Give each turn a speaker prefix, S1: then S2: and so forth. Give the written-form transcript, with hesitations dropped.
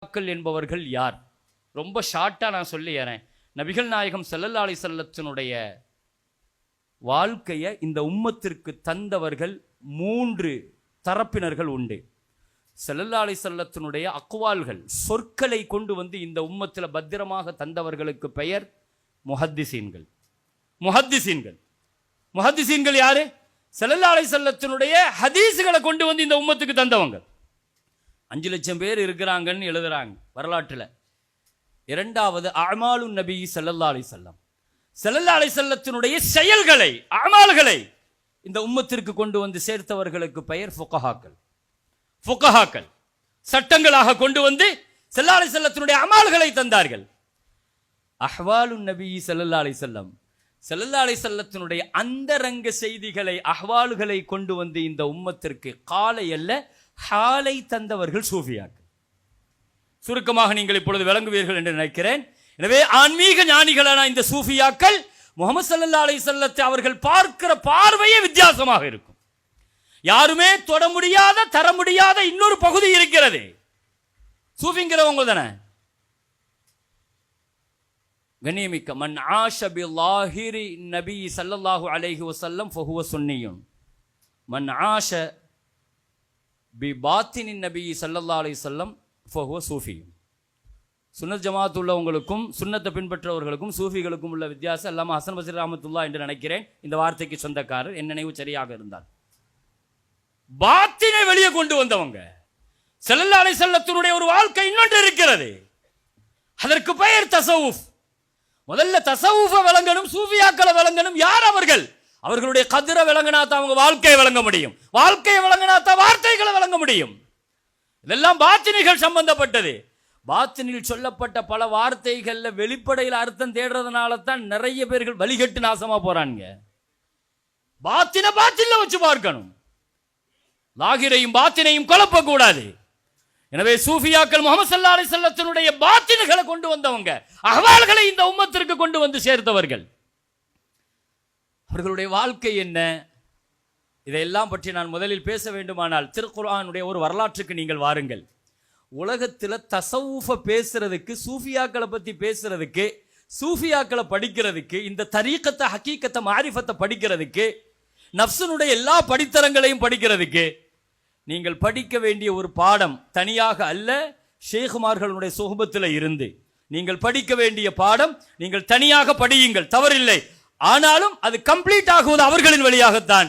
S1: என்பவர்கள் யார்? ரொம்ப ஷார்ட்டா நான் சொல்லிறேன். நபிகள் நாயகம் ஸல்லல்லாஹு அலைஹி வஸல்லத்தினுடைய வாழ்க்கையை இந்த உம்மத்திற்கு தந்தவர்கள் 3 தரப்பினர்கள் உண்டு. ஸல்லல்லாஹு அலைஹி வஸல்லத்தினுடைய அக்வால்கள், சொற்களை கொண்டு வந்து இந்த உம்மத்தில் பத்திரமாக தந்தவர்களுக்கு பெயர் முஹத்திஸீன்கள். முஹத்திஸீன்கள் முஹத்திஸீன்கள் யாரு? ஸல்லல்லாஹு அலைஹி வஸல்லத்தினுடைய ஹதீஸ்களை கொண்டு வந்து இந்த உம்மத்துக்கு தந்தவங்க. 5 லட்சம் பேர் இருக்கிறாங்கன்னு எழுதுறாங்க வரலாற்றில். இரண்டாவது அமாலுன் நபி ஸல்லல்லாஹு அலைஹி வஸல்லம், ஸல்லல்லாஹு அலைஹி வஸல்லத்தினுடைய செயல்களை, அமால்களை இந்த உம்மத்திற்கு கொண்டு வந்து சேர்த்தவர்களுக்கு பெயர் ஃபுகஹாக்கள். ஃபுகஹாக்கள் சட்டங்களாக கொண்டு வந்து ஸல்லல்லாஹு அலைஹி வஸல்லத்தினுடைய அமால்களை தந்தார்கள். அஹ்வாலுன் நபி ஸல்லல்லாஹு அலைஹி வஸல்லம், ஸல்லல்லாஹு அலைஹி வஸல்லத்தினுடைய அந்தரங்க செய்திகளை, அஹ்வால்களை கொண்டு வந்து இந்த உம்மத்திற்கு காலை அல்ல ஹாலை தந்தவர்கள் சூஃபியாக்கள். சுருக்கமாக நீங்கள் இப்பொழுது விளங்குவீர்கள் என்று நினைக்கிறேன். எனவே ஆன்மீக ஞானிகளான இந்த சூஃபியாக்கள் முஹம்மது ஸல்லல்லாஹு அலைஹி வஸல்லத்தை அவர்கள் பார்க்கிற பார்வையே வித்தியாசமாக இருக்கும். யாருமே தொட முடியாத, தர முடியாத இன்னொரு பகுதி இருக்கிறது. சூஃபிங்கிறவங்க தானே கண்ணியமிக்க. மன் ஆஷ பில்லாஹிரி நபி ஸல்லல்லாஹு அலைஹி வஸல்லம் ஃபஹுவ சுன்னியுன், மன் ஆஷ பிபாத்தினின் நபி ஸல்லல்லாஹு அலைஹி வஸல்லம் ஃபஹுவ சூஃபியுன். சுன்னத் ஜமாத் உள்ளவங்களுக்கும் சுன்னத்தை பின்பற்றவர்களுக்கும் சூஃபிகளுக்கும் உள்ள வித்தியாசம் அல்லாம ஹசன் பஸ்ரி ரஹ்மத்துல்லாஹ் என்று நினைக்கிறேன் இந்த வார்த்தைக்கு சொந்தக்காரர், என் நினைவு சரியாக இருந்தால். பாத்தினை வெளியே கொண்டு வந்தவங்க. ஸல்லல்லாஹு அலைஹி வஸல்லத்தினுடைய ஒரு வாழ்க்கை இன்னொன்று இருக்கிறது, அதற்கு பெயர் தஸவுஃப். முதல்ல தஸவுஃபை விளங்கணும், சூஃபியாக்களை விளங்கணும். யார் அவர்கள்? அவர்களுடைய கதிரை விளங்கினாத்தான் அவங்க வாழ்க்கையை விளங்க முடியும், வாழ்க்கையை விளங்கினாத்தான் வார்த்தைகளை விளங்க முடியும். இதெல்லாம் பாத்தினிகள் சம்பந்தப்பட்டது. பாத்தினில் சொல்லப்பட்ட பல வார்த்தைகள்ல வெளிப்படையில் அர்த்தம் தேடுறதுனால தான் நிறைய பேர்கள் வழிகட்டு நாசமா போறாங்க. பாத்தின வச்சு பார்க்கணும், லாகிரையும் பாத்தினையும் குழப்பக்கூடாது. எனவே சூஃபியாக்கள் முஹம்மது ஸல்லல்லாஹு அலைஹி வஸல்லத்தினுடைய பாத்தின்களை கொண்டு வந்தவங்க, அஹ்வால்களை இந்த உம்மத்திற்கு கொண்டு வந்து சேர்த்தவர்கள். அவர்களுடைய வாழ்க்கை என்ன, இதையெல்லாம் பற்றி நான் முதலில் பேச வேண்டுமானால் திருக்குர்ஆனுடைய ஒரு வரலாற்றுக்கு நீங்கள் வாருங்கள். உலகத்தில் தஸவுஃபை பேசுறதுக்கு, சூஃபியாக்களை பற்றி பேசுறதுக்கு, சூஃபியாக்களை படிக்கிறதுக்கு, இந்த தரீக்கத்தை, ஹக்கீக்கத்தை, மாரிஃபத்தை படிக்கிறதுக்கு, நஃப்ஸினுடைய எல்லா படித்தரங்களையும் படிக்கிறதுக்கு நீங்கள் படிக்க வேண்டிய ஒரு பாடம் தனியாக அல்ல, ஷேகுமார்களுடைய சுஹபத்தில் இருந்து நீங்கள் படிக்க வேண்டிய பாடம் நீங்கள் தனியாக படியுங்கள், தவறில்லை. ஆனாலும் அது கம்ப்ளீட் ஆகுவது அவர்களின் வழியாகத்தான்.